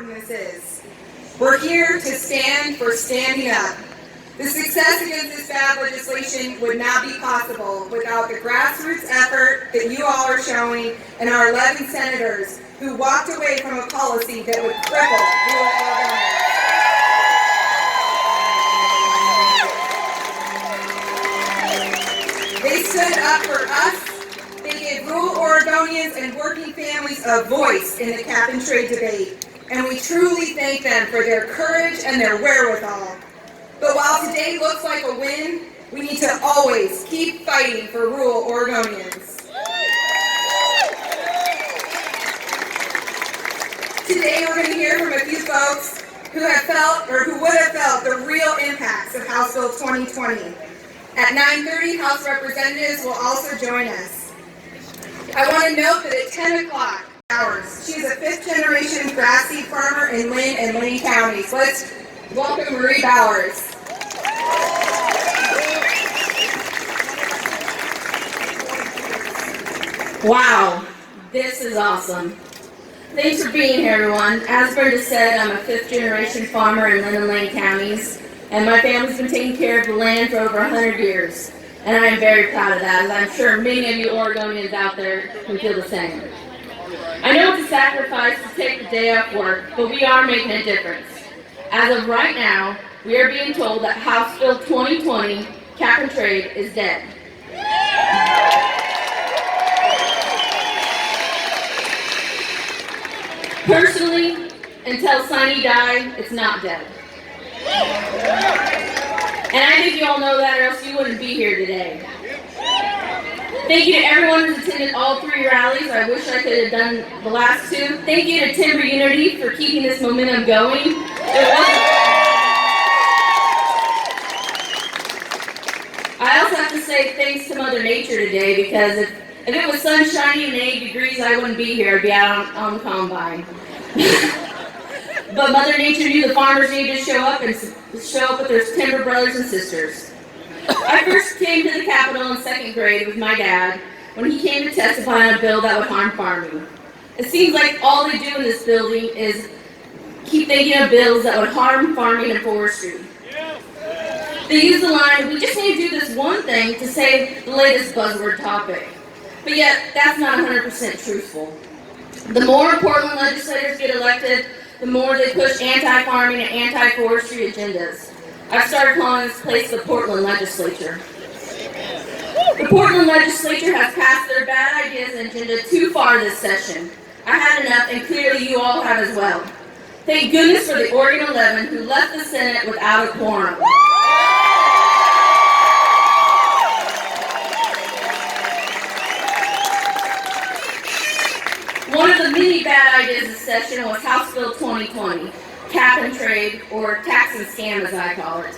ordinances. We're here to stand for standing up. The success against this bad legislation would not be possible without the grassroots effort that you all are showing and our 11 senators who walked away from a policy that would cripple rural Oregonians. They stood up for us. They gave rural Oregonians and working families a voice in the cap and trade debate, and we truly thank them for their courage and their wherewithal. But while today looks like a win, we need to always keep fighting for rural Oregonians. Today we're going to hear from a few folks who have felt, or who would have felt, the real impacts of House Bill 2020. At 9:30, House Representatives will also join us. I want to note that at 10 o'clock, she's a fifth-generation grass seed farmer in Lynn and Lane counties. Let's welcome Marie Bowers. Wow, this is awesome. Thanks for being here, everyone. As Brenda said, I'm a fifth-generation farmer in Lynn and Lane counties, and my family's been taking care of the land for over 100 years. And I am very proud of that, as I'm sure many of you Oregonians out there can feel the same. I know it's a sacrifice to take the day off work, but we are making a difference. As of right now, we are being told that House Bill 2020, cap and trade, is dead. Personally, until Sonny died, it's not dead. And I think you all know that, or else you wouldn't be here today. Thank you to everyone who's attended all 3 rallies. I wish I could have done the last 2. Thank you to Timber Unity for keeping this momentum going. I also have to say thanks to Mother Nature today, because if it was sunshiny and 80 degrees, I wouldn't be here. I'd be out on the combine. But Mother Nature knew the farmers needed to show up with their timber brothers and sisters. I first came to the Capitol in 2nd grade with my dad when he came to testify on a bill that would harm farming. It seems like all they do in this building is keep thinking of bills that would harm farming and forestry. They use the line, "We just need to do this one thing to save the latest buzzword topic." But yet, that's not 100% truthful. The more Portland legislators get elected, the more they push anti-farming and anti-forestry agendas. I've started calling this place the Portland Legislature. The Portland Legislature has passed their bad ideas and agenda too far this session. I had enough, and clearly you all have as well. Thank goodness for the Oregon 11 who left the Senate without a quorum. One of the many bad ideas this session was House Bill 2020, cap and trade, or tax and scam as I call it.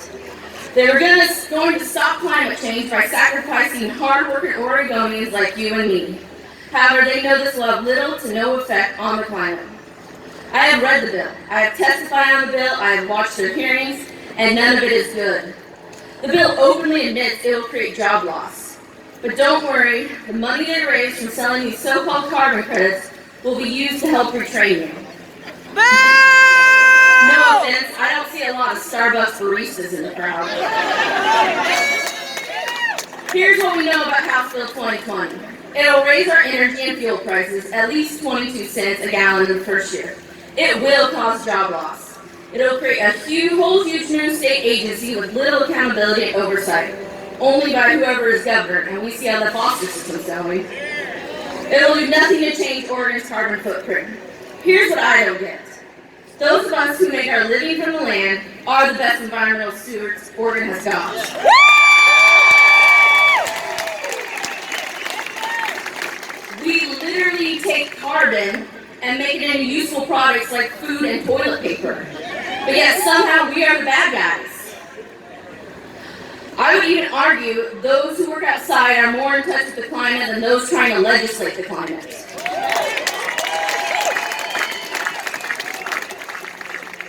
They were going to stop climate change by sacrificing hard-working Oregonians like you and me. However, they know this will have little to no effect on the climate. I have read the bill, I have testified on the bill, I have watched their hearings, and none of it is good. The bill openly admits it will create job loss. But don't worry, the money they raise from selling these so-called carbon credits will be used to help retrain you. No offense, I don't see a lot of Starbucks baristas in the crowd. Here's what we know about House Bill 2020. It'll raise our energy and fuel prices at least 22 cents a gallon in the first year. It will cause job loss. It'll create a whole huge new state agency with little accountability and oversight, only by whoever is governor, and we see how the foster system's going. It'll do nothing to change Oregon's carbon footprint. Here's what I don't get. Those of us who make our living from the land are the best environmental stewards Oregon has got. We literally take carbon and make it into useful products like food and toilet paper. But yet somehow we are the bad guys. I would even argue those who work outside are more in touch with the climate than those trying to legislate the climate.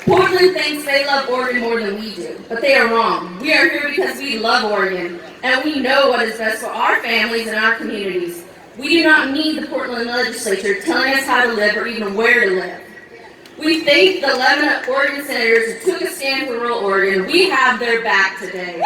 Portland thinks they love Oregon more than we do, but they are wrong. We are here because we love Oregon, and we know what is best for our families and our communities. We do not need the Portland legislature telling us how to live or even where to live. We thank the 11 Oregon senators who took a stand for rural Oregon. We have their back today.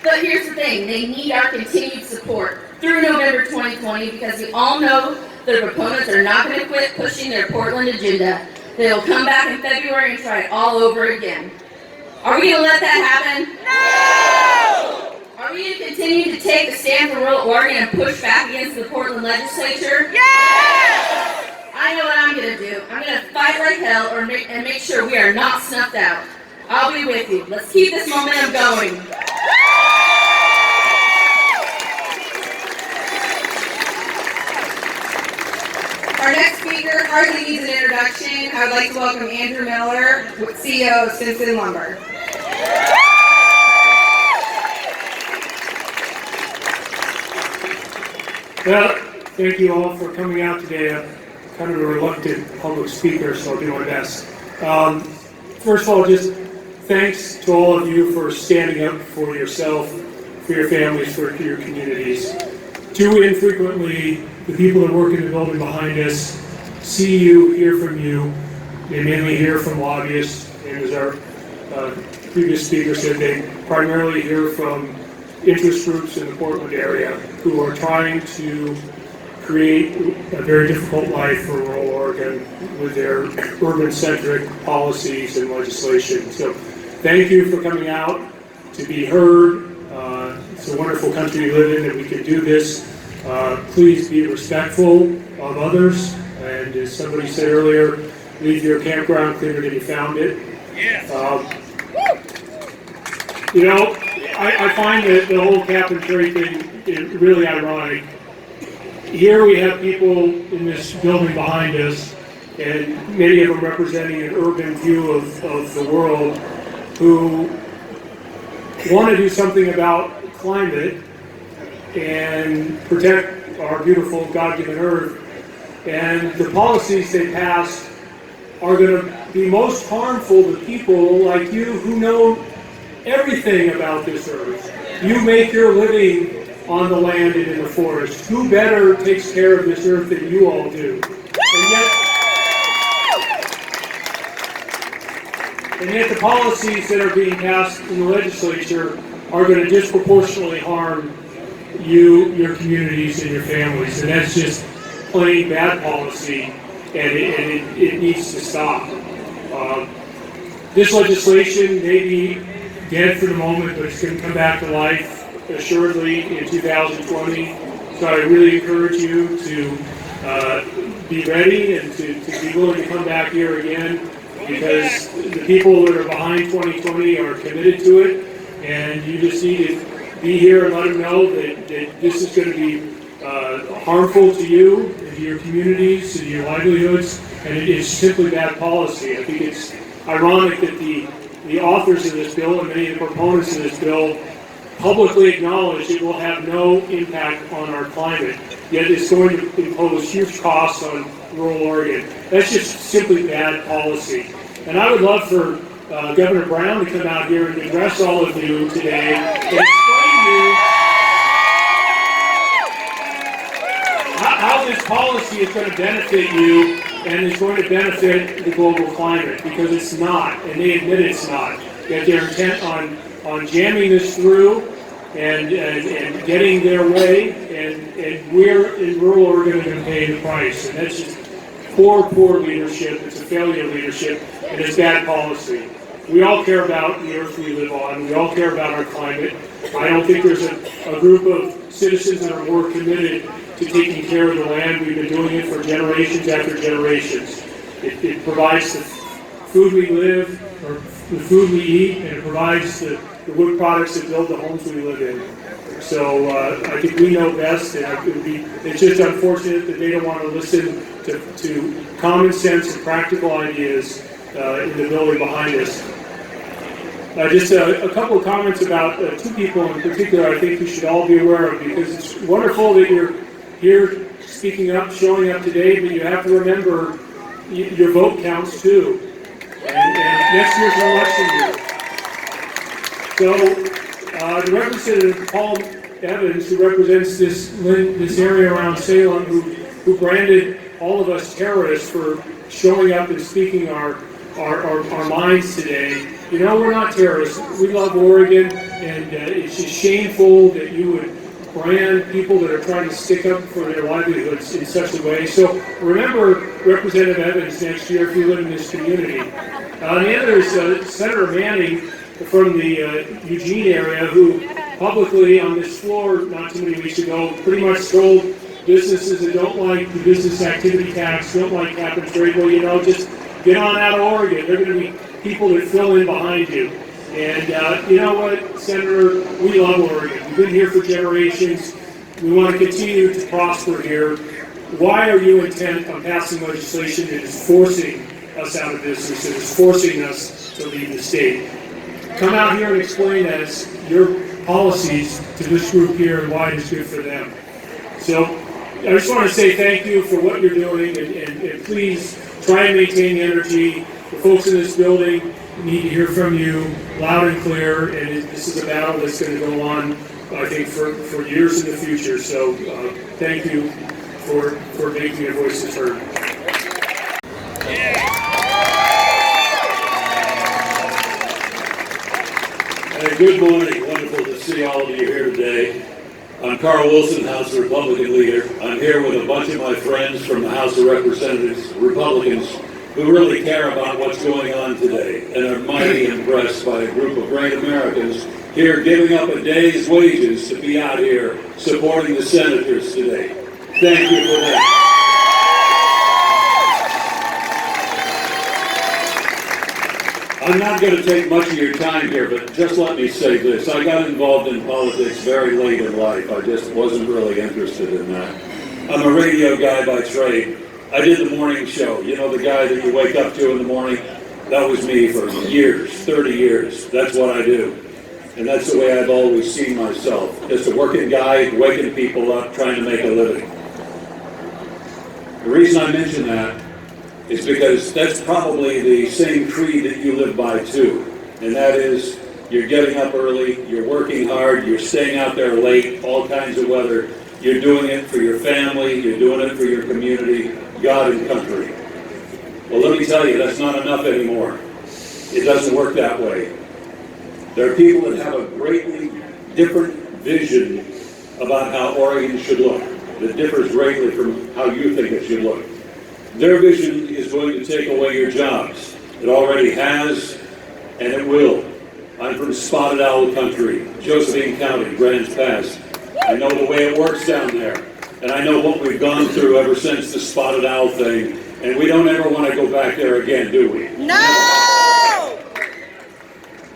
But here's the thing, they need our continued support through November 2020 because we all know their proponents are not going to quit pushing their Portland agenda. They'll come back in February and try it all over again. Are we going to let that happen? No! Are we going to continue to take the stand for rural Oregon and push back against the Portland legislature? Yes! I know what I'm going to do. I'm going to fight like hell and make sure we are not snuffed out. I'll be with you. Let's keep this momentum going. Our next speaker hardly needs an introduction. I would like to welcome Andrew Miller, CEO of Simpson Lumber. Well, thank you all for coming out today. I'm kind of a reluctant public speaker, so I'll do my best. First of all, just thanks to all of you for standing up for yourself, for your families, for your communities. Too infrequently, the people that work in the building behind us see you, hear from you. They mainly hear from lobbyists, and as our previous speaker said, they primarily hear from interest groups in the Portland area who are trying to create a very difficult life for rural Oregon with their urban-centric policies and legislation. So thank you for coming out to be heard. It's a wonderful country we live in that we can do this. Please be respectful of others, and as somebody said earlier, leave your campground cleaner than you found it. You know, I find that the whole cap and trade thing is really ironic. Here we have people in this building behind us, and many of them representing an urban view of the world, who want to do something about climate and protect our beautiful God-given earth. And the policies they pass are going to be most harmful to people like you who know everything about this earth. You make your living on the land and in the forest. Who better takes care of this earth than you all do? And yet the policies that are being passed in the legislature are going to disproportionately harm you, your communities, and your families. And that's just plain bad policy, and it needs to stop. This legislation may be dead for the moment, but it's going to come back to life assuredly in 2020. So I really encourage you to be ready and to be willing to come back here again, because the people that are behind 2020 are committed to it, and you just need to be here and let them know that this is going to be harmful to you, and to your communities, and your livelihoods, and it is simply bad policy. I think it's ironic that the authors of this bill and many of the proponents of this bill publicly acknowledge it will have no impact on our climate, yet it's going to impose huge costs on rural Oregon. That's just simply bad policy. And I would love for Governor Brown to come out here and address all of you today and explain to you how this policy is going to benefit you and is going to benefit the global climate, because it's not, and they admit it's not. Yet they're intent on jamming this through and getting their way, and we're in rural Oregon going to pay the price. And that's just poor leadership. It's a failure of leadership, and it's bad policy. We all care about the earth we live on. We all care about our climate. I don't think there's a group of citizens that are more committed to taking care of the land. We've been doing it for generations after generations. It provides the food we live, or the food we eat, and it provides the wood products that build the homes we live in. So I think we know best, and it's just unfortunate that they don't want to listen to common sense and practical ideas in the building behind us. Just a couple of comments about two people in particular I think you should all be aware of, because it's wonderful that you're here speaking up, showing up today, but you have to remember your vote counts too. And next year's an election year. So the Representative Paul Evans, who represents this area around Salem, who branded all of us terrorists for showing up and speaking our minds today. You know, we're not terrorists. We love Oregon, and it's just shameful that you would brand people that are trying to stick up for their livelihoods in such a way. So remember Representative Evans next year if you live in this community. And the other is Senator Manning from the Eugene area, who publicly on this floor not too many weeks ago pretty much told businesses that don't like the business activity tax, don't like cap and trade, well, you know, just get on out of Oregon. They're going to be people that fill in behind you. And you know what, Senator, we love Oregon. We've been here for generations. We want to continue to prosper here. Why are you intent on passing legislation that is forcing us out of business, that is forcing us to leave the state? Come out here and explain us your policies to this group here and why it is good for them. So I just want to say thank you for what you're doing, and please try and maintain energy. The folks in this building need to hear from you loud and clear, and this is a battle that's going to go on, I think, for years in the future. So thank you for making your voices heard. Hey, good morning. Wonderful to see all of you here today. I'm Carl Wilson, House Republican leader. I'm here with a bunch of my friends from the House of Representatives, Republicans, who really care about what's going on today and are mighty impressed by a group of great Americans here giving up a day's wages to be out here supporting the senators today. Thank you for that. I'm not going to take much of your time here, but just let me say this. I got involved in politics very late in life. I just wasn't really interested in that. I'm a radio guy by trade. I did the morning show. You know, the guy that you wake up to in the morning? That was me for years, 30 years. That's what I do. And that's the way I've always seen myself. Just a working guy, waking people up, trying to make a living. The reason I mention that is because that's probably the same creed that you live by too. And that is, you're getting up early, you're working hard, you're staying out there late, all kinds of weather. You're doing it for your family, you're doing it for your community, God and country. Well, let me tell you, that's not enough anymore. It doesn't work that way. There are people that have a greatly different vision about how Oregon should look, that differs greatly from how you think it should look. Their vision is going to take away your jobs. It already has, and it will. I'm from Spotted Owl Country, Josephine County, Grants Pass. I know the way it works down there, and I know what we've gone through ever since the Spotted Owl thing, and we don't ever want to go back there again, do we? No!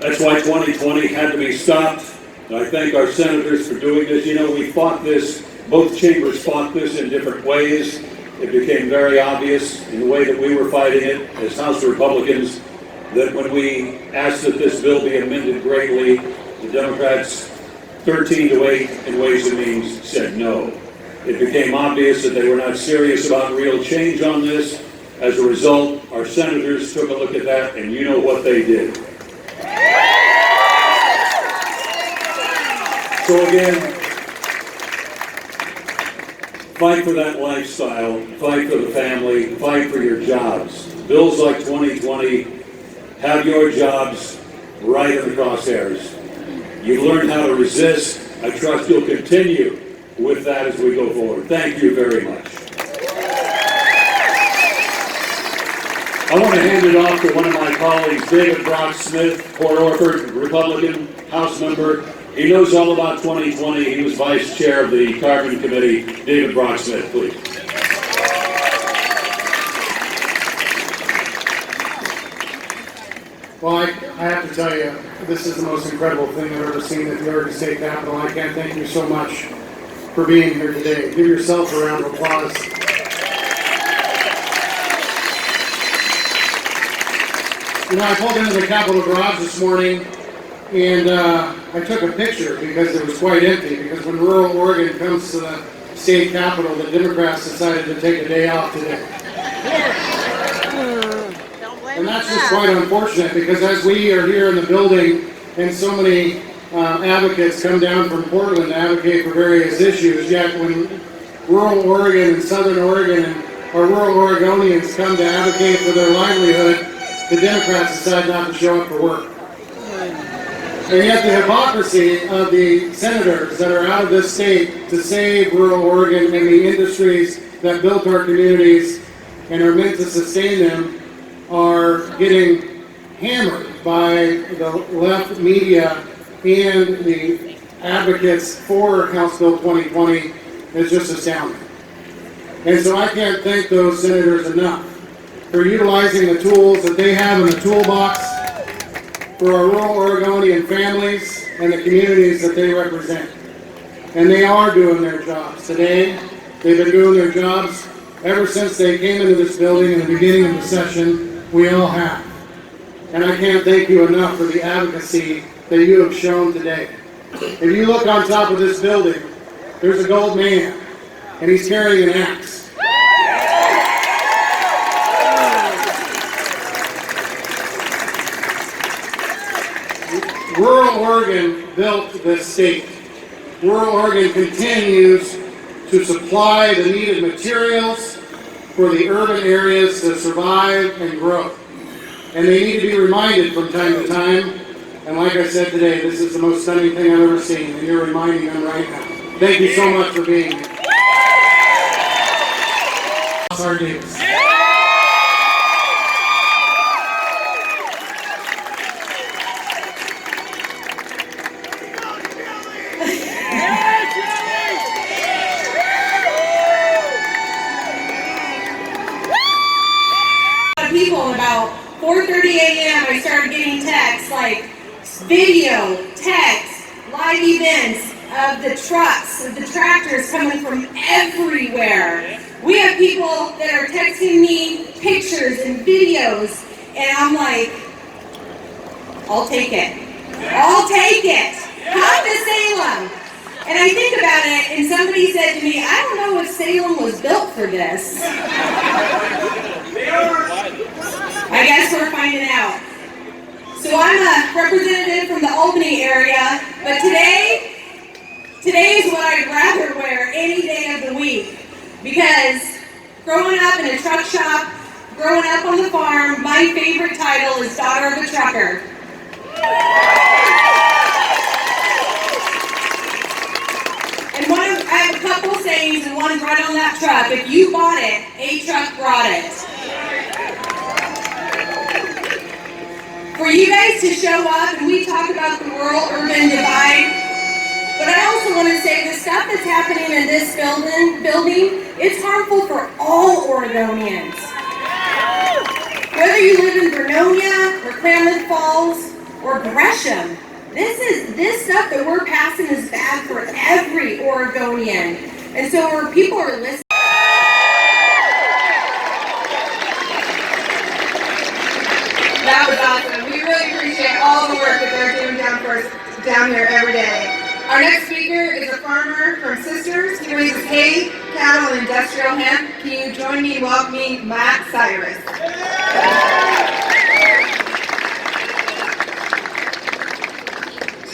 That's why 2020 had to be stopped, and I thank our senators for doing this. You know, we fought this, both chambers fought this in different ways. It became very obvious in the way that we were fighting it as House Republicans that when we asked that this bill be amended greatly, the Democrats 13-8 in Ways and Means said no. It became obvious that they were not serious about real change on this. As a result, our senators took a look at that, and you know what they did. So again, fight for that lifestyle, fight for the family, fight for your jobs. Bills like 2020 have your jobs right in the crosshairs. You've learned how to resist. I trust you'll continue with that as we go forward. Thank you very much. I want to hand it off to one of my colleagues, David Brock Smith, Port Orford, Republican, House member. He knows all about 2020. He was vice chair of the Carbon Committee. David Brock Smith, please. Well, I have to tell you, this is the most incredible thing I've ever seen at the Oregon State Capitol. I can't thank you so much for being here today. Give yourself a round of applause. You know, I pulled into the Capitol garage this morning, and I took a picture because it was quite empty, because when rural Oregon comes to the state capitol, the Democrats decided to take a day off today. And that's just quite unfortunate, because as we are here in the building and so many advocates come down from Portland to advocate for various issues, yet when rural Oregon and southern Oregon or rural Oregonians come to advocate for their livelihood, the Democrats decide not to show up for work. And yet the hypocrisy of the senators that are out of this state to save rural Oregon and the industries that built our communities and are meant to sustain them are getting hammered by the left media and the advocates for House Bill 2020 is just astounding. And so I can't thank those senators enough for utilizing the tools that they have in the toolbox for our rural Oregonian families and the communities that they represent. And they are doing their jobs. Today, they've been doing their jobs ever since they came into this building in the beginning of the session. We all have. And I can't thank you enough for the advocacy that you have shown today. If you look on top of this building, there's a gold man, and he's carrying an axe. Rural Oregon built this state. Rural Oregon continues to supply the needed materials for the urban areas to survive and grow. And they need to be reminded from time to time. And like I said today, this is the most stunning thing I've ever seen, and you're reminding them right now. Thank you so much for being here. Sorry, Davis. People, about 4:30 a.m. I started getting texts like video, text, live events of the trucks, of the tractors coming from everywhere. We have people that are texting me pictures and videos, and I'm like, I'll take it. I'll take it. Come to Salem. And I think about it, and somebody said to me, I don't know if Salem was built for this. I guess we're finding out. So I'm a representative from the Albany area, but today is what I'd rather wear any day of the week. Because growing up in a truck shop, growing up on the farm, my favorite title is Daughter of a Trucker. And I have a couple sayings, and one's right on that truck. If you bought it, a truck brought it. For you guys to show up, and we talk about the rural-urban divide, but I also want to say the stuff that's happening in this building, it's harmful for all Oregonians. Whether you live in Vernonia, or Klamath Falls, or Gresham, this stuff that we're passing is bad for every Oregonian. And so where people are listening, that was awesome. We really appreciate all the work that they're doing down here every day. Our next speaker is a farmer from Sisters. He raises hay, cattle, and industrial hemp. Can you join me in welcoming Matt Cyrus?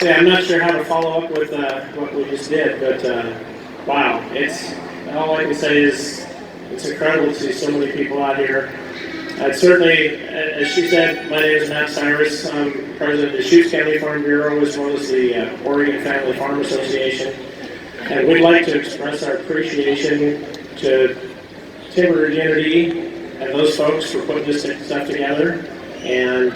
I'm not sure how to follow up with what we just did, but wow, all I can say is it's incredible to see so many people out here. Certainly, as she said, my name is Matt Cyrus. I'm president of the Deschutes County Farm Bureau as well as the Oregon Family Farm Association. And we'd like to express our appreciation to Timber Unity and those folks for putting this stuff together. And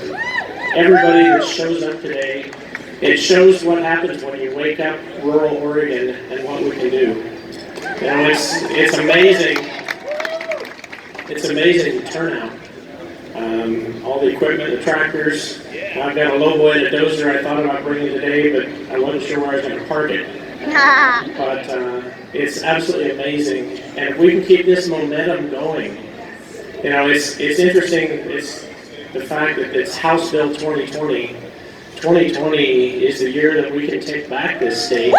everybody that shows up today, it shows what happens when you wake up rural Oregon and what we can do. You know, it's amazing. It's amazing turnout. All the equipment, the tractors. I've got a lowboy and a dozer I thought about bringing today, but I wasn't sure where I was going to park it. But it's absolutely amazing. And if we can keep this momentum going, you know, it's interesting. It's the fact that it's House Bill 2020. 2020 is the year that we can take back this state.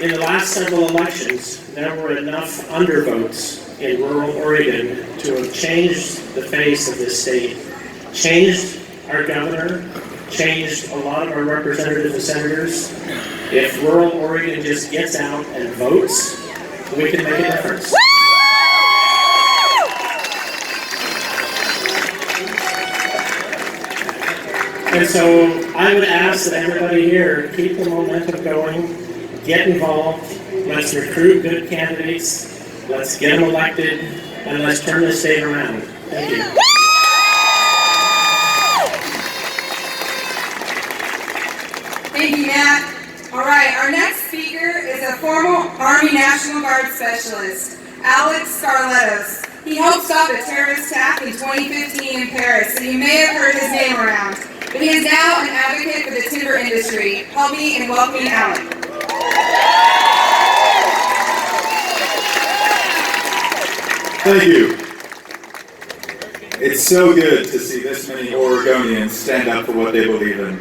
In the last several elections, there were enough undervotes in rural Oregon to have changed the face of this state, changed our governor, changed a lot of our representatives and senators. If rural Oregon just gets out and votes, we can make a difference. And so I would ask that everybody here keep the momentum going, get involved, let's recruit good candidates, let's get them elected, and let's turn this state around. Thank you. Thank you, Matt. All right, our next speaker is a former Army National Guard specialist, Alex Scarlettos. He helped stop a terrorist attack in 2015 in Paris, so you may have heard his name around. But he is now an advocate for the timber industry. Help me in welcoming Alex. Thank you. It's so good to see this many Oregonians stand up for what they believe in.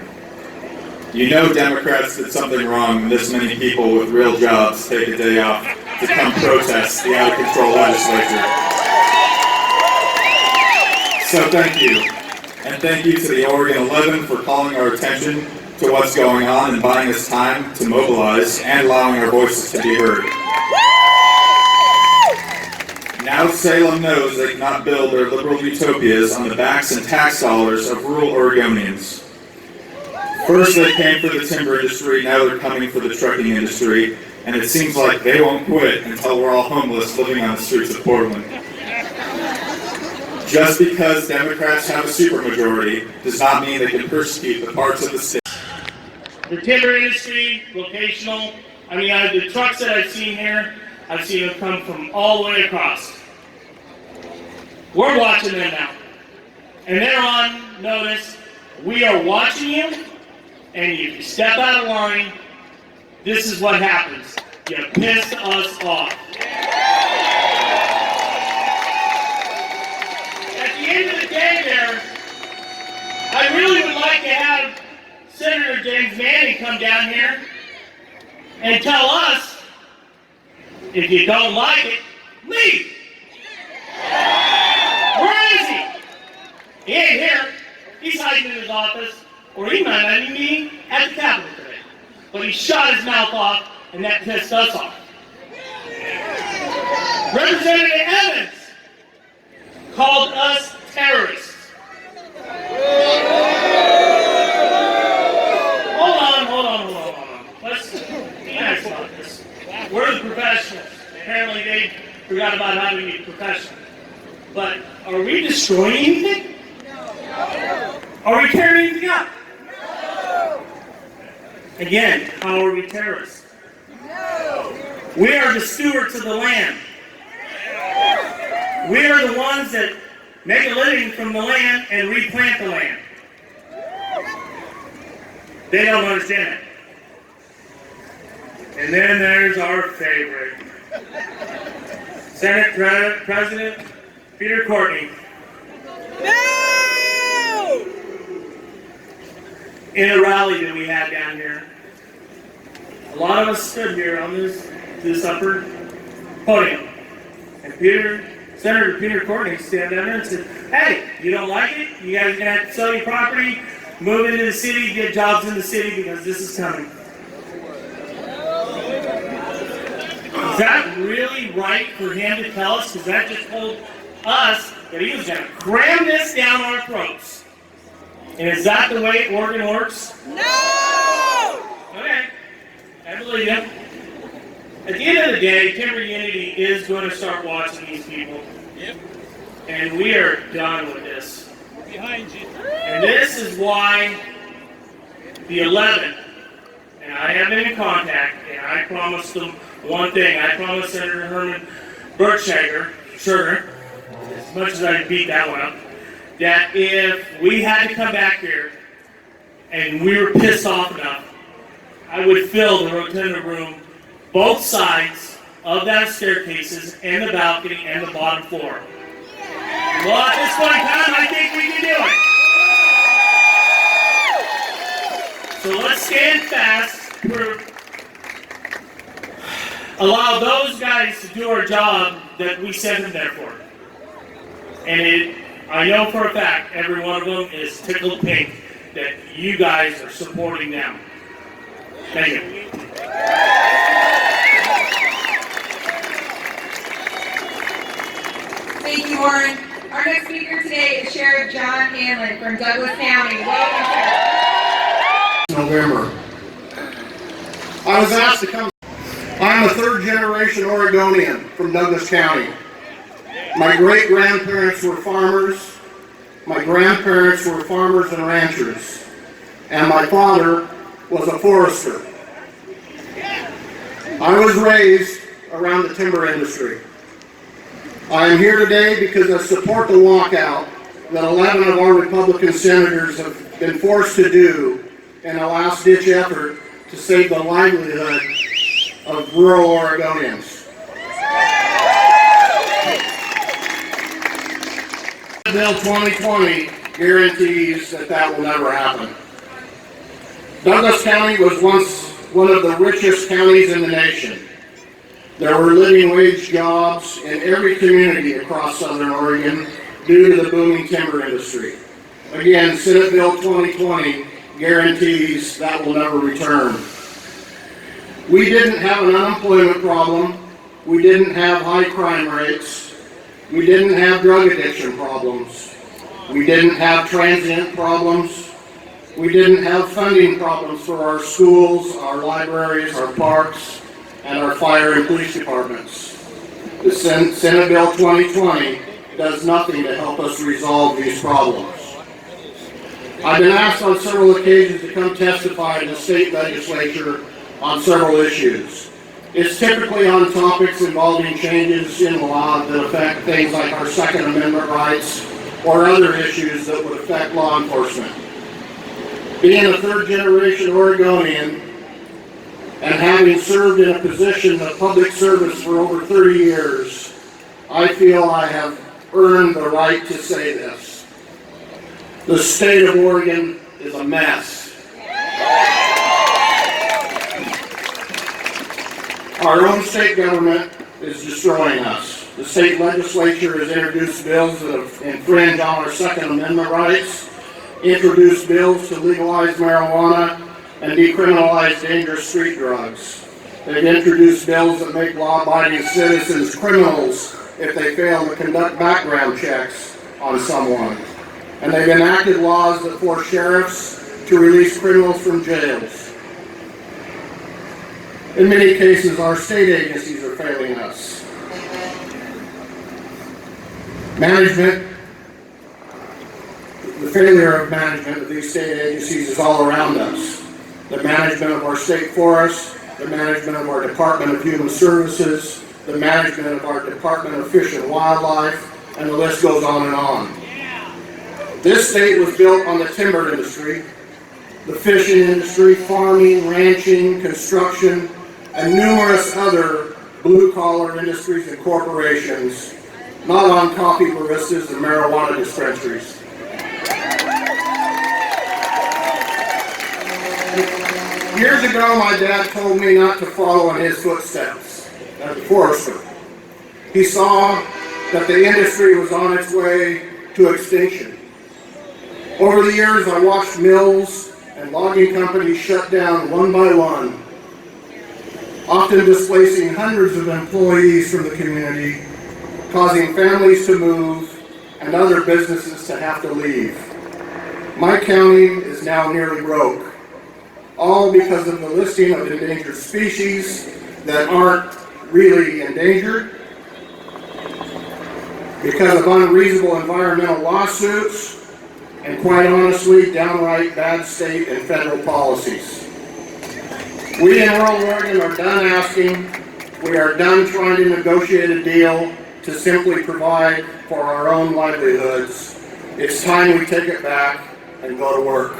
You know Democrats did something wrong when this many people with real jobs take a day off to come protest the out-of-control legislature. So thank you. And thank you to the Oregon 11 for calling our attention to what's going on and buying us time to mobilize and allowing our voices to be heard. Now Salem knows they cannot build their liberal utopias on the backs and tax dollars of rural Oregonians. First they came for the timber industry, now they're coming for the trucking industry, and it seems like they won't quit until we're all homeless living on the streets of Portland. Just because Democrats have a supermajority does not mean they can persecute the parts of the state. The timber industry, vocational, the trucks that I've seen here, I've seen them come from all the way across. We're watching them now. And they're on notice. We are watching you, and if you step out of line, this is what happens. You piss us off. At the end of the day there, I really would like to have Senator James Manning come down here and tell us, if you don't like it, leave. Where is he? He ain't here. He's hiding in his office, or he might not even be at the Capitol today. But he shot his mouth off, and that pissed us off. Representative Evans called us terrorists. Hold on. Let's be nice about this. We're the professionals. Apparently they forgot about how to be professional. But are we destroying anything? No. Are we tearing anything up? No. Again, how are we terrorists? No. We are the stewards of the land. We are the ones that make a living from the land and replant the land. They don't understand it. And then there's our favorite. Senate President Peter Courtney. No! In a rally that we had down here, a lot of us stood here on this upper podium. And Senator Peter Courtney stand down there and said, hey, you don't like it? You guys are going to have to sell your property, move into the city, get jobs in the city because this is coming. Is that really right for him to tell us? Because that just told us that he was going to cram this down our throats. And is that the way Oregon works? No! Okay. I believe you. At the end of the day, Timber Unity is going to start watching these people. Yep. And we are done with this. We're behind you. And this is why the 11th, and I have been in contact, and I promised them one thing. I promised Senator Herman Bertschager, as much as I beat that one up, that if we had to come back here and we were pissed off enough, I would fill the rotunda room, both sides of that staircases and the balcony and the bottom floor. Well, at this point in time, I think we can do it. So let's stand fast. allow those guys to do our job that we sent them there for. And I know for a fact every one of them is tickled pink that you guys are supporting them. Thank you. Thank you, Warren. Our next speaker today is Sheriff John Hanlon from Douglas County. Welcome, Sheriff. November. I was asked to come. I'm a third-generation Oregonian from Douglas County. My great-grandparents were farmers. My grandparents were farmers and ranchers. And my father was a forester. I was raised around the timber industry. I am here today because I support the walkout that 11 of our Republican senators have been forced to do in a last-ditch effort to save the livelihood of rural Oregonians. Bill 2020 guarantees that will never happen. Douglas County was once one of the richest counties in the nation. There were living wage jobs in every community across Southern Oregon due to the booming timber industry. Again, Senate Bill 2020 guarantees that will never return. We didn't have an unemployment problem. We didn't have high crime rates. We didn't have drug addiction problems. We didn't have transient problems. We didn't have funding problems for our schools, our libraries, our parks, and our fire and police departments. The Senate Bill 2020 does nothing to help us resolve these problems. I've been asked on several occasions to come testify in the state legislature on several issues. It's typically on topics involving changes in law that affect things like our Second Amendment rights or other issues that would affect law enforcement. Being a third-generation Oregonian and having served in a position of public service for over 30 years, I feel I have earned the right to say this. The state of Oregon is a mess. Our own state government is destroying us. The state legislature has introduced bills that infringe on our Second Amendment rights, introduced bills to legalize marijuana and decriminalize dangerous street drugs. They've introduced bills that make law-abiding citizens criminals if they fail to conduct background checks on someone. And they've enacted laws that force sheriffs to release criminals from jails. In many cases, our state agencies are failing us. Management, the failure of management of these state agencies is all around us. The management of our state forests, the management of our Department of Human Services, the management of our Department of Fish and Wildlife, and the list goes on and on. This state was built on the timber industry, the fishing industry, farming, ranching, construction, and numerous other blue-collar industries and corporations, not on coffee baristas and marijuana dispensaries. Years ago, my dad told me not to follow in his footsteps as a forester. He saw that the industry was on its way to extinction. Over the years, I watched mills and logging companies shut down one by one, often displacing hundreds of employees from the community, causing families to move and other businesses to have to leave. My county is now nearly broke, all because of the listing of endangered species that aren't really endangered, because of unreasonable environmental lawsuits, and quite honestly, downright bad state and federal policies. We in rural Oregon are done asking. We are done trying to negotiate a deal to simply provide for our own livelihoods. It's time we take it back and go to work.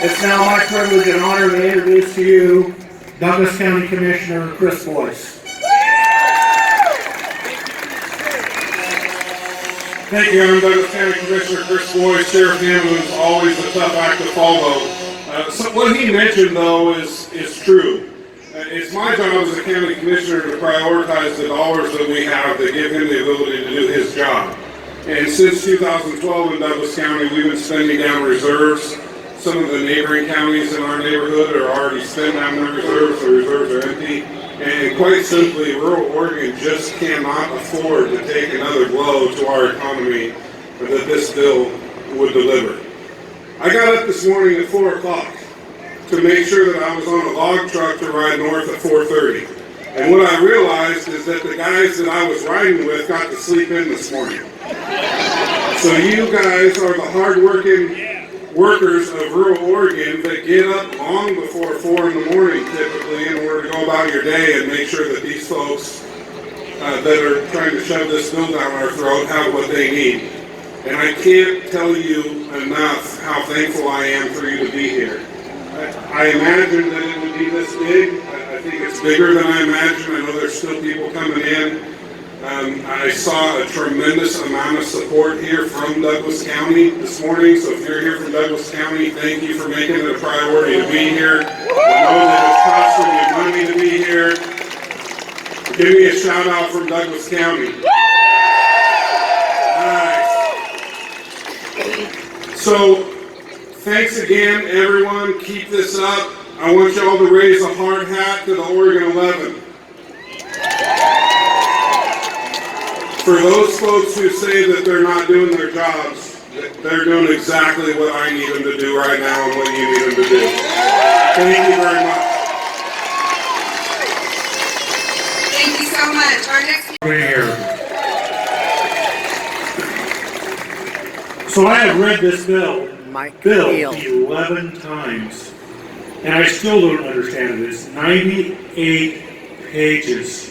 It's now my privilege and honor to introduce to you Douglas County Commissioner Chris Boyce. Thank you. I'm Douglas County Commissioner Chris Boyd. Sheriff Hammond is always a tough act to follow. So what he mentioned, though, is true. It's my job as a county commissioner to prioritize the dollars that we have that give him the ability to do his job. And since 2012 in Douglas County, we've been spending down reserves. Some of the neighboring counties in our neighborhood are already spent down their reserves. The reserves are empty. And quite simply, rural Oregon just cannot afford to take another blow to our economy that this bill would deliver. I got up this morning at 4 o'clock to make sure that I was on a log truck to ride north at 4:30. And what I realized is that the guys that I was riding with got to sleep in this morning. So you guys are the hard-working workers of rural Oregon that get up long before 4 in the morning typically in order to go about your day and make sure that these folks that are trying to shove this bill down our throat have what they need. And I can't tell you enough how thankful I am for you to be here. I imagined that it would be this big. I think it's bigger than I imagined. I know there's still people coming in. I saw a tremendous amount of support here from Douglas County this morning. So if you're here from Douglas County, thank you for making it a priority to be here. I know that it's costing you money to be here. Give me a shout out from Douglas County. Nice. So thanks again, everyone. Keep this up. I want y'all to raise a hard hat to the Oregon 11. For those folks who say that they're not doing their jobs, they're doing exactly what I need them to do right now and what you need them to do. Thank you very much. Thank you so much. Our next So I have read this bill 11 times, and I still don't understand it. It's 98 pages.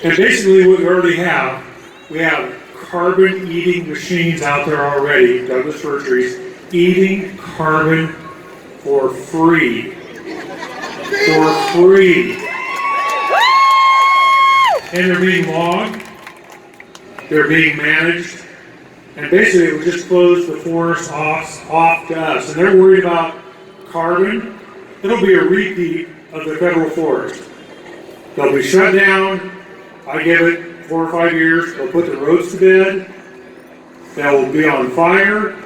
And basically what we already have, we have carbon-eating machines out there already, Douglas Fir Trees, eating carbon for free. For free. And they're being logged, they're being managed, and basically it would just close the forest off to us. And they're worried about carbon. It'll be a repeat of the federal forest. They'll be shut down. I give it 4 or 5 years. They'll put the roads to bed. They'll be on fire.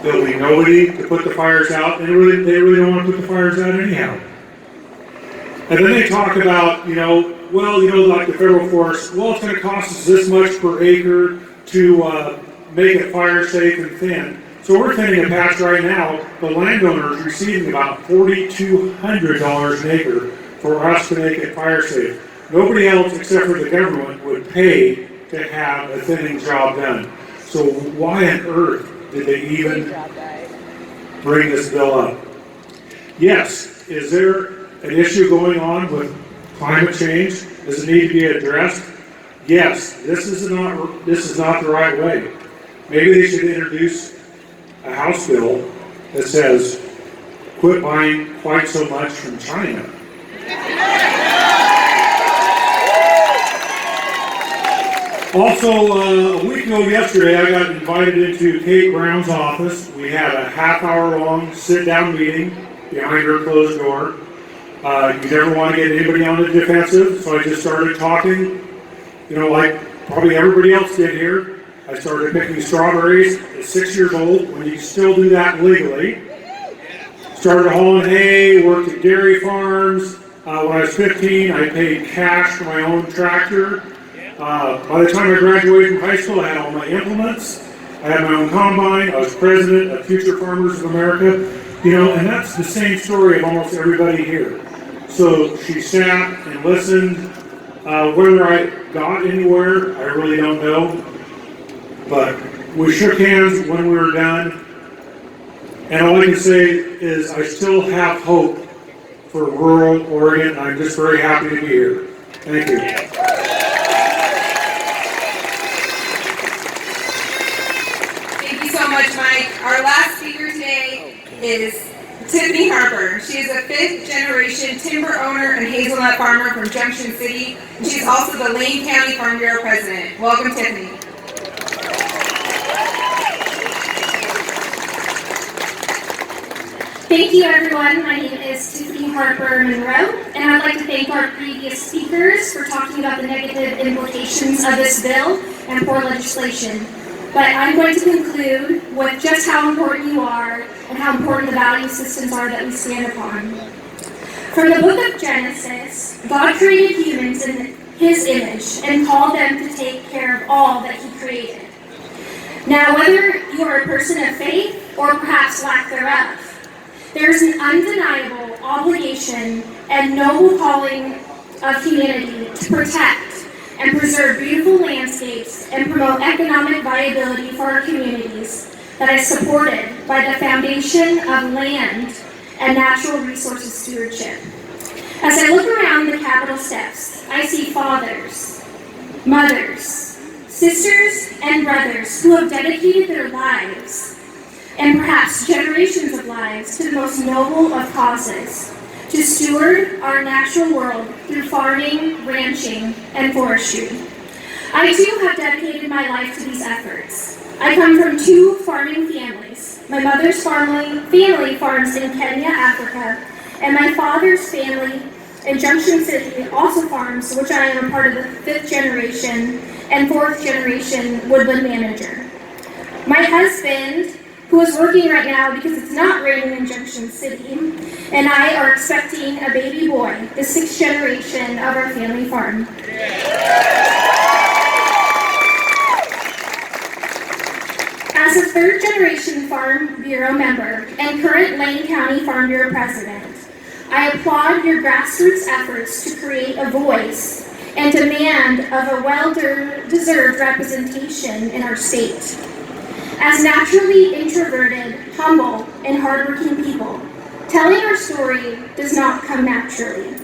There'll be nobody to put the fires out. They really don't want to put the fires out anyhow. And then they talk about, like the federal forest, well, it's going to cost us this much per acre to make it fire safe and thin. So we're thinning a patch right now. The landowner is receiving about $4,200 an acre for us to make it fire safe. Nobody else except for the government would pay to have a thinning job done. So why on earth did they even bring this bill up? Yes, is there an issue going on with climate change? Does it need to be addressed? Yes, this is not the right way. Maybe they should introduce a House bill that says, quit buying quite so much from China. Also, a week ago yesterday, I got invited into Kate Brown's office. We had a half-hour-long sit-down meeting behind her closed door. You never want to get anybody on the defensive, so I just started talking, like probably everybody else did here. I started picking strawberries at 6 years old, when you still do that legally. Started hauling hay, worked at dairy farms. When I was 15, I paid cash for my own tractor. By the time I graduated from high school, I had all my implements. I had my own combine. I was president of Future Farmers of America. And that's the same story of almost everybody here. So she sat and listened. Whether I got anywhere, I really don't know. But we shook hands when we were done. And all I can say is I still have hope for rural Oregon. I'm just very happy to be here. Thank you. Thank you so much, Mike. Our last speaker today is Tiffany Harper. She is a 5th-generation timber owner and hazelnut farmer from Junction City. And she's also the Lane County Farm Bureau president. Welcome, Tiffany. Thank you, everyone. My name is Tiffany Harper Monroe, and I'd like to thank our previous speakers for talking about the negative implications of this bill and poor legislation. But I'm going to conclude with just how important you are and how important the value systems are that we stand upon. From the book of Genesis, God created humans in His image and called them to take care of all that He created. Now, whether you are a person of faith or perhaps lack thereof, there is an undeniable obligation and noble calling of humanity to protect and preserve beautiful landscapes and promote economic viability for our communities that is supported by the foundation of land and natural resources stewardship. As I look around the Capitol steps, I see fathers, mothers, sisters, and brothers who have dedicated their lives and perhaps generations of lives to the most noble of causes, to steward our natural world through farming, ranching, and forestry. I too have dedicated my life to these efforts. I come from two farming families. My mother's family farms in Kenya, Africa, and my father's family in Junction City also farms, which I am a part of the 5th generation and 4th generation woodland manager. My husband, who is working right now because it's not raining in Junction City, and I are expecting a baby boy, the 6th generation of our family farm. As a 3rd generation Farm Bureau member and current Lane County Farm Bureau president, I applaud your grassroots efforts to create a voice and demand of a well-deserved representation in our state. As naturally introverted, humble, and hardworking people, telling our story does not come naturally.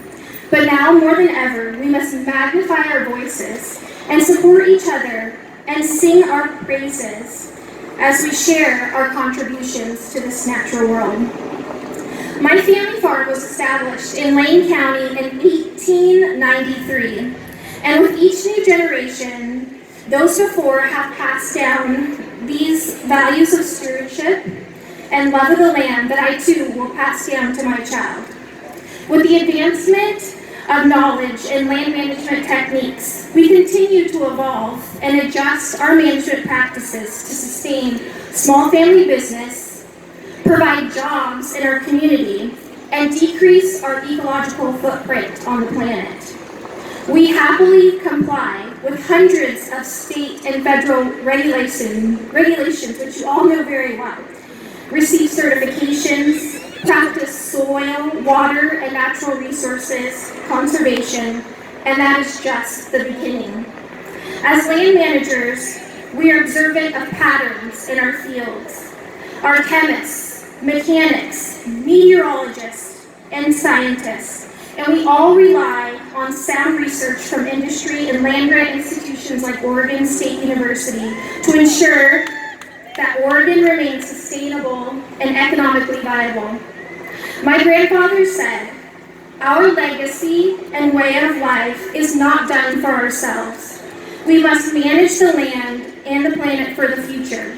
But now more than ever, we must magnify our voices and support each other and sing our praises as we share our contributions to this natural world. My family farm was established in Lane County in 1893, and with each new generation, those before have passed down these values of stewardship and love of the land that I too will pass down to my child. With the advancement of knowledge and land management techniques, we continue to evolve and adjust our management practices to sustain small family business, provide jobs in our community, and decrease our ecological footprint on the planet. We happily comply with hundreds of state and federal regulations, which you all know very well, receive certifications, practice soil, water, and natural resources conservation, and that is just the beginning. As land managers, we are observant of patterns in our fields. Our chemists, mechanics, meteorologists, and scientists, and we all rely on sound research from industry and land-grant institutions like Oregon State University to ensure that Oregon remains sustainable and economically viable. My grandfather said, "Our legacy and way of life is not done for ourselves. We must manage the land and the planet for the future,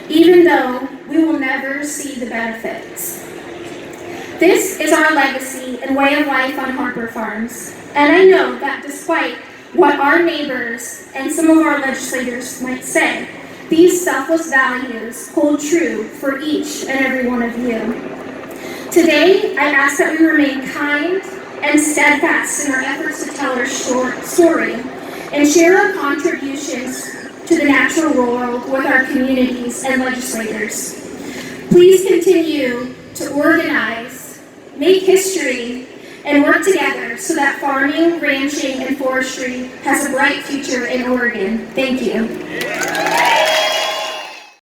even though we will never see the benefits." This is our legacy and way of life on Harper Farms. And I know that despite what our neighbors and some of our legislators might say, these selfless values hold true for each and every one of you. Today, I ask that we remain kind and steadfast in our efforts to tell our story and share our contributions to the natural world with our communities and legislators. Please continue to organize, make history, and work together so that farming, ranching, and forestry has a bright future in Oregon. Thank you.